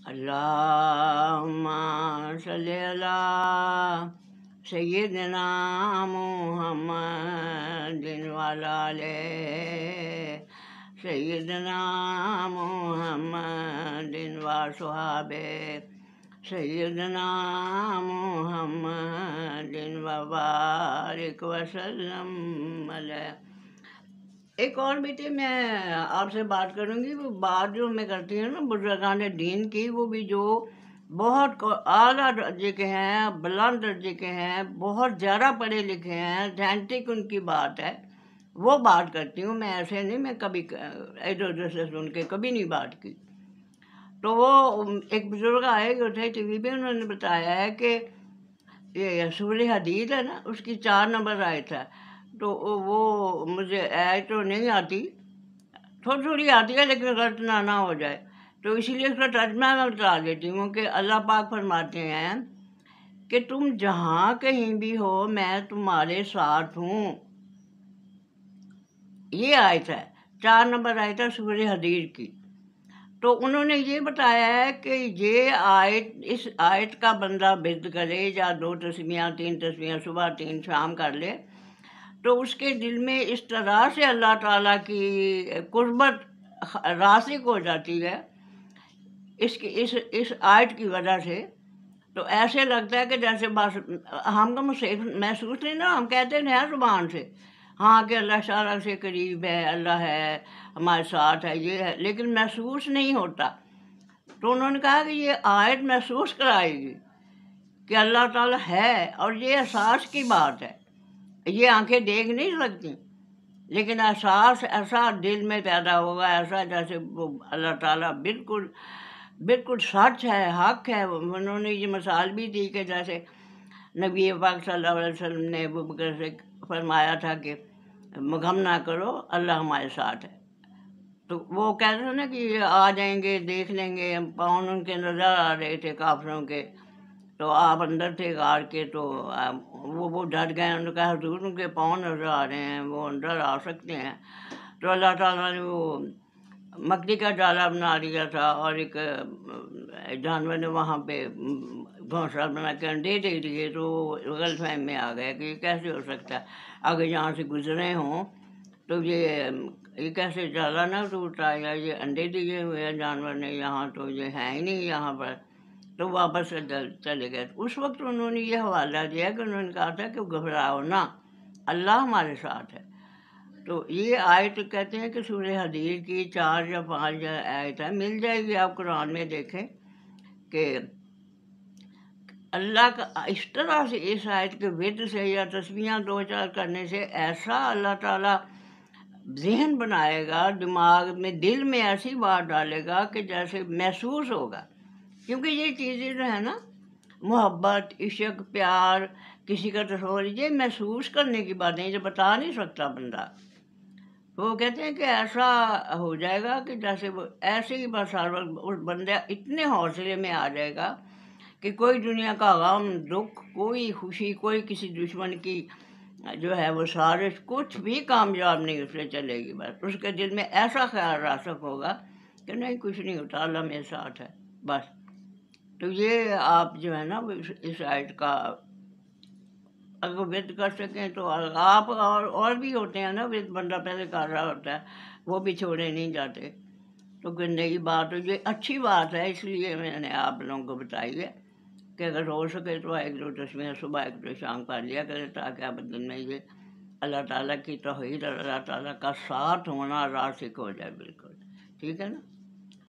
اللہم صلی علی سیدنا محمد وعلی آلہ سیدنا محمد وصحابہ سیدنا محمد وبارک وسلم علیہ۔ ایک اور بیٹے میں آپ سے بات کروں گی، وہ بات جو میں کرتی ہوں نا بزرگان دین کی، وہ بھی جو بہت اعلیٰ درجے کے ہیں، بلند درجے کے ہیں، بہت زیادہ پڑھے لکھے ہیں، سائنٹک ان کی بات ہے، وہ بات کرتی ہوں میں۔ ایسے نہیں میں کبھی ادھر ادھر سے سن کے کبھی نہیں بات کی۔ تو وہ ایک بزرگ آئے جو تھے ٹی وی پہ، انہوں نے بتایا ہے کہ یہ سورہ حدید ہے نا، اس کی 4 نمبر آیت ہے۔ تو وہ مجھے آیت تو نہیں آتی، تھوڑی تھوڑی آتی ہے لیکن غلط نہ ہو جائے، تو اسی لیے اس کا ترجمہ میں بتا دیتی ہوں کہ اللہ پاک فرماتے ہیں کہ تم جہاں کہیں بھی ہو میں تمہارے ساتھ ہوں۔ یہ آیت ہے، 4 نمبر آیت ہے سورہ حدید کی۔ تو انہوں نے یہ بتایا ہے کہ یہ آیت، اس آیت کا بندہ ورد کرے یا 2 تسبیحاں 3 تسبیحاں صبح 3 شام کر لے، تو اس کے دل میں اس طرح سے اللہ تعالیٰ کی قربت راسخ ہو جاتی ہے اس آیت کی وجہ سے۔ تو ایسے لگتا ہے کہ جیسے بس ہم کو محسوس نہیں نا، ہم کہتے ہیں زبان سے ہاں کہ اللہ تعالیٰ سے قریب ہے، اللہ ہے ہمارے ساتھ ہے، یہ ہے، لیکن محسوس نہیں ہوتا۔ تو انہوں نے کہا کہ یہ آیت محسوس کرائے گی کہ اللہ تعالیٰ ہے، اور یہ احساس کی بات ہے۔ یہ آنکھیں دیکھ نہیں سکتی لیکن احساس ایسا دل میں پیدا ہوگا، ایسا جیسے وہ اللہ تعالیٰ بالکل بالکل سچ ہے، حق ہے۔ انہوں نے یہ مثال بھی دی کہ جیسے نبی پاک صلی اللہ علیہ وسلم نے ابو بکر سے فرمایا تھا کہ غم نہ کرو، اللہ ہمارے ساتھ ہے۔ تو وہ کہتے ہیں نا کہ یہ آ جائیں گے، دیکھ لیں گے، پاؤں ان کے نظر آ رہے تھے کافروں کے، تو آپ اندر تھے غار کے، تو وہ ڈر گئے، انہوں نے کہا حضور ان کے پاؤں نظر آ رہے ہیں، وہ اندر آ سکتے ہیں۔ تو اللہ تعالیٰ نے وہ مکڑی کا جالا بنا دیا تھا، اور ایک جانور نے وہاں پہ گھونسلہ بنا کے انڈے دے دیے، تو غلط فہمی میں آ گیا کہ یہ کیسے ہو سکتا ہے، اگر یہاں سے گزرے ہوں تو یہ کیسے جالا نہ ٹوٹا، یا یہ انڈے دیے ہوئے ہیں جانور نے یہاں، تو یہ ہے ہی نہیں یہاں پر، تو واپس چلے گئے۔ اس وقت انہوں نے یہ حوالہ دیا کہ انہوں نے کہا تھا کہ گھبراؤ نہ، اللہ ہمارے ساتھ ہے۔ تو یہ آیت کہتے ہیں کہ سورہ حدید کی 4 یا 5 آیت ہے، مل جائے گی، آپ قرآن میں دیکھیں کہ اللہ کا اس طرح سے اس آیت کے ورد سے یا تسبیحاں 2-4 کرنے سے ایسا اللہ تعالیٰ ذہن بنائے گا، دماغ میں دل میں ایسی بات ڈالے گا کہ جیسے محسوس ہوگا، کیونکہ یہ چیزیں جو ہے نا، محبت، عشق، پیار، کسی کا تصور، یہ محسوس کرنے کی باتیں، یہ بتا نہیں سکتا بندہ۔ وہ کہتے ہیں کہ ایسا ہو جائے گا کہ جیسے وہ ایسے ہی بس ہر وقت اس بندہ اتنے حوصلے میں آ جائے گا کہ کوئی دنیا کا غم، دکھ، کوئی خوشی، کوئی کسی دشمن کی جو ہے وہ سازش، کچھ بھی کامیاب نہیں اس سے چلے گی۔ بس اس کے دل میں ایسا خیال راسخ ہوگا کہ نہیں کچھ نہیں ہوتا، اللہ میرے ساتھ ہے بس۔ تو یہ آپ جو ہے نا اس آیت کا اگر ورد کر سکیں تو آپ، اور بھی ہوتے ہیں نا ورد، بندہ پہلے کر رہا ہوتا ہے، وہ بھی چھوڑے نہیں جاتے۔ تو کوئی نئی بات ہو، یہ اچھی بات ہے، اس لیے میں نے آپ لوگوں کو بتائی ہے کہ اگر ہو سکے تو 1-2 تسبیحیں صبح 1-2 شام کر لیا کریں، تاکہ آپ دن میں یہ اللہ تعالیٰ کی توحید اور اللہ تعالیٰ کا ساتھ ہونا راسخ ہو جائے بالکل۔ ٹھیک ہے نا؟